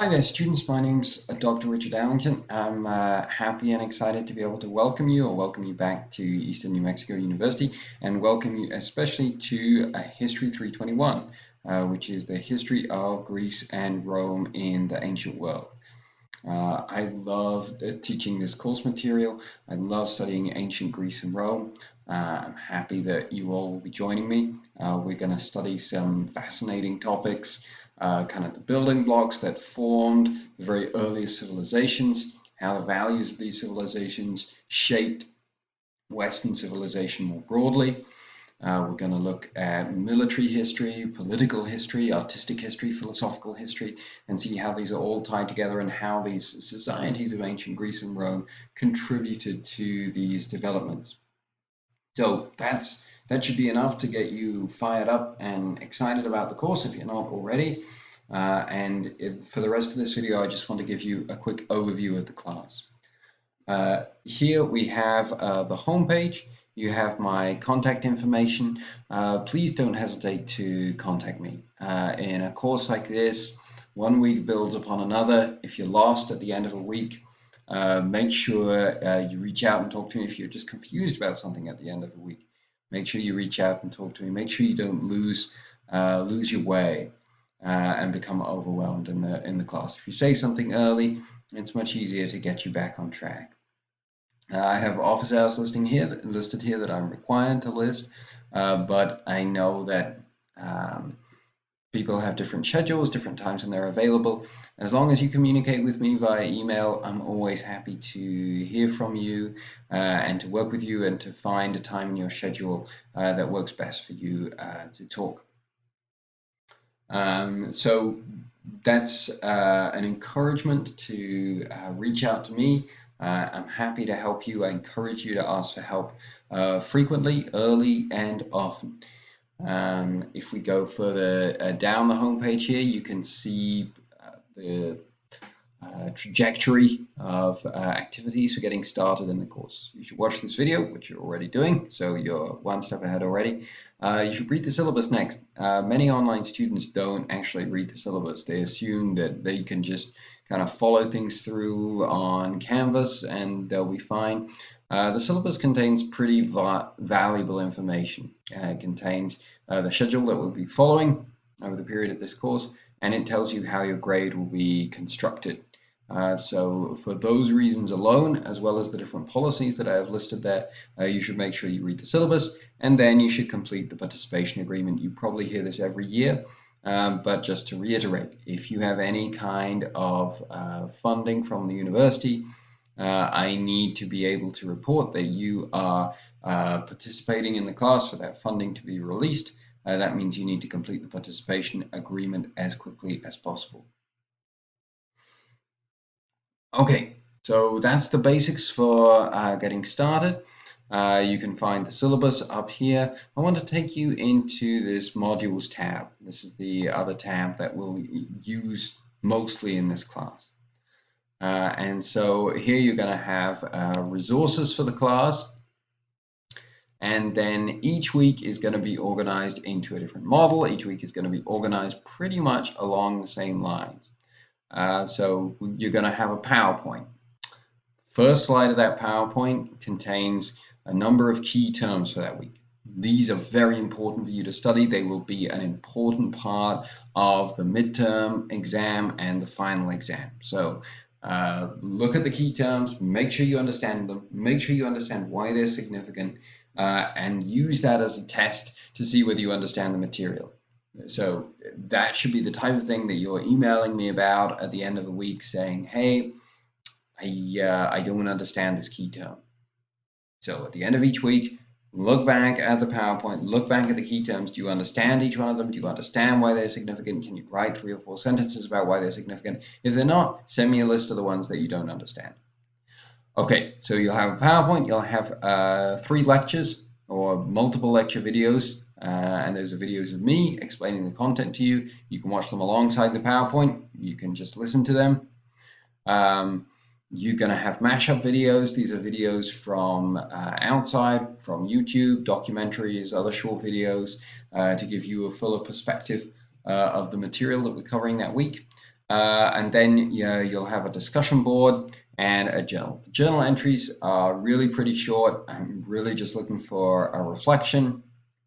Hi there, students. My name's Dr. Richard Allington. I'm happy and excited to be able to welcome you back to Eastern New Mexico University, and welcome you especially to History 321, which is the history of Greece and Rome in the ancient world. I love teaching this course material. I love studying ancient Greece and Rome. I'm happy that you all will be joining me. We're going to study some fascinating topics, kind of the building blocks that formed the very earliest civilizations, how the values of these civilizations shaped Western civilization more broadly. We're going to look at military history, political history, artistic history, philosophical history, and see how these are all tied together and how these societies of ancient Greece and Rome contributed to these developments. So that should be enough to get you fired up and excited about the course if you're not already. For the rest of this video, I just want to give you a quick overview of the class. Here we have the home page. You have my contact information. Please don't hesitate to contact me. In a course like this, one week builds upon another. If you're lost at the end of a week, make sure you reach out and talk to me. If you're just confused about something at the end of a week, make sure you reach out and talk to me. Make sure you don't lose your way and become overwhelmed in the class. If you say something early, it's much easier to get you back on track. I have office hours listed here that I'm required to list, but I know that people have different schedules, different times when they're available. As long as you communicate with me via email, I'm always happy to hear from you and to work with you and to find a time in your schedule that works best for you to talk. So that's an encouragement to reach out to me. I'm happy to help you. I encourage you to ask for help frequently, early, and often. If we go further down the homepage here, you can see the trajectory of activities for getting started in the course. You should watch this video, which you're already doing, so you're one step ahead already. You should read the syllabus next. Many online students don't actually read the syllabus. They assume that they can just kind of follow things through on Canvas and they'll be fine. The syllabus contains pretty valuable information. It contains the schedule that we'll be following over the period of this course, and it tells you how your grade will be constructed. So for those reasons alone, as well as the different policies that I have listed there, you should make sure you read the syllabus, and then you should complete the participation agreement. You probably hear this every year, but just to reiterate, if you have any kind of funding from the university, I need to be able to report that you are participating in the class for that funding to be released. That means you need to complete the participation agreement as quickly as possible. Okay, so that's the basics for getting started. You can find the syllabus up here. I want to take you into this modules tab. This is the other tab that we'll use mostly in this class. And so here you're going to have resources for the class. And then each week is going to be organized into a different model. Each week is going to be organized pretty much along the same lines. So you're going to have a PowerPoint. First slide of that PowerPoint contains a number of key terms for that week. These are very important for you to study. They will be an important part of the midterm exam and the final exam. So look at the key terms, make sure you understand them, make sure you understand why they're significant, and use that as a test to see whether you understand the material. So that should be the type of thing that you're emailing me about at the end of the week saying, hey, I don't understand this key term. So at the end of each week, look back at the PowerPoint, look back at the key terms. Do you understand each one of them? Do you understand why they're significant? Can you write 3 or 4 sentences about why they're significant? If they're not, send me a list of the ones that you don't understand. Okay, so you'll have a PowerPoint, you'll have 3 lectures or multiple lecture videos, and those are videos of me explaining the content to you. You can watch them alongside the PowerPoint, you can just listen to them. You're going to have mashup videos. These are videos from outside, from YouTube, documentaries, other short videos to give you a fuller perspective of the material that we're covering that week. And then you'll have a discussion board and a journal. The journal entries are really pretty short. I'm really just looking for a reflection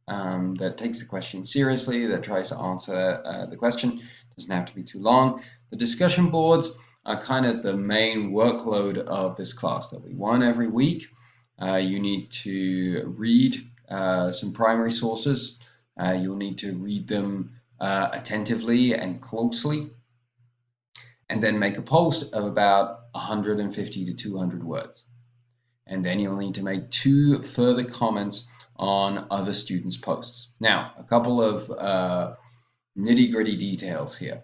that takes the question seriously, that tries to answer the question. Doesn't have to be too long. The discussion boards are kind of the main workload of this class. There'll be one every week. You need to read some primary sources. You'll need to read them attentively and closely, and then make a post of about 150 to 200 words. And then you'll need to make 2 further comments on other students' posts. Now, a couple of nitty-gritty details here.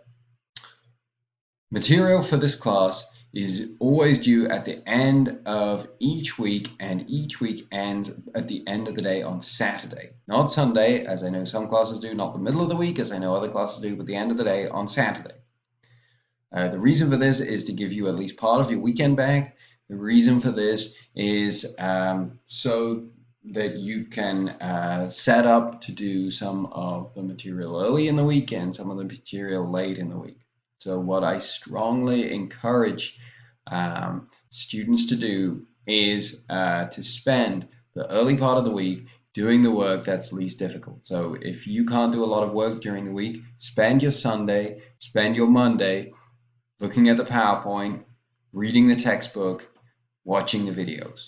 Material for this class is always due at the end of each week, and each week ends at the end of the day on Saturday. Not Sunday, as I know some classes do, not the middle of the week, as I know other classes do, but the end of the day on Saturday. The reason for this is to give you at least part of your weekend back. The reason for this is so that you can set up to do some of the material early in the week and some of the material late in the week. So what I strongly encourage students to do is to spend the early part of the week doing the work that's least difficult. So if you can't do a lot of work during the week, spend your Sunday, spend your Monday looking at the PowerPoint, reading the textbook, watching the videos.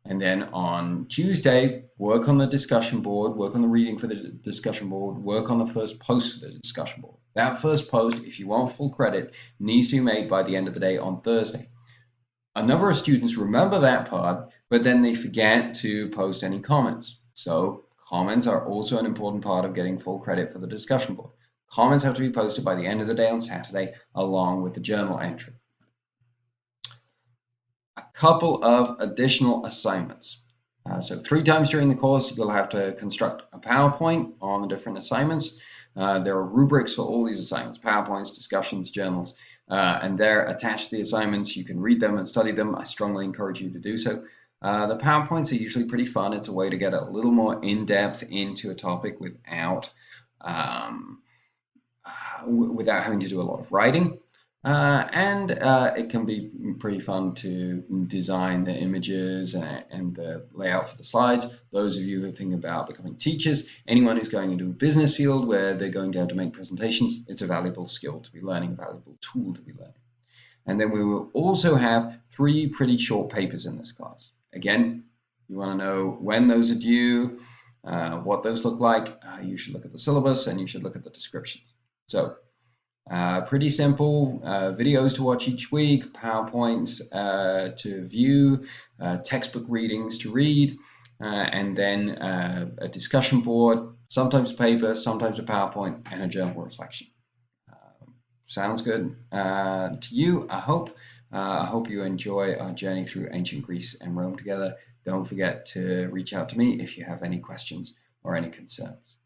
And then on Tuesday, work on the discussion board, work on the reading for the discussion board, work on the first post for the discussion board. That first post, if you want full credit, needs to be made by the end of the day on Thursday. A number of students remember that part, but then they forget to post any comments. So comments are also an important part of getting full credit for the discussion board. Comments have to be posted by the end of the day on Saturday, along with the journal entry. A couple of additional assignments. So 3 times during the course, you'll have to construct a PowerPoint on the different assignments. There are rubrics for all these assignments, PowerPoints, discussions, journals, and they're attached to the assignments. You can read them and study them. I strongly encourage you to do so. The PowerPoints are usually pretty fun. It's a way to get a little more in-depth into a topic without having to do a lot of writing. And it can be pretty fun to design the images and the layout for the slides. Those of you who think about becoming teachers, anyone who's going into a business field where they're going to have to make presentations, it's a valuable skill to be learning, a valuable tool to be learning. And then we will also have 3 pretty short papers in this class. Again, you want to know when those are due, what those look like. You should look at the syllabus and you should look at the descriptions. So pretty simple, videos to watch each week, PowerPoints to view, textbook readings to read, and then a discussion board, sometimes paper, sometimes a PowerPoint, and a journal reflection. Sounds good to you, I hope. I hope you enjoy our journey through ancient Greece and Rome together. Don't forget to reach out to me if you have any questions or any concerns.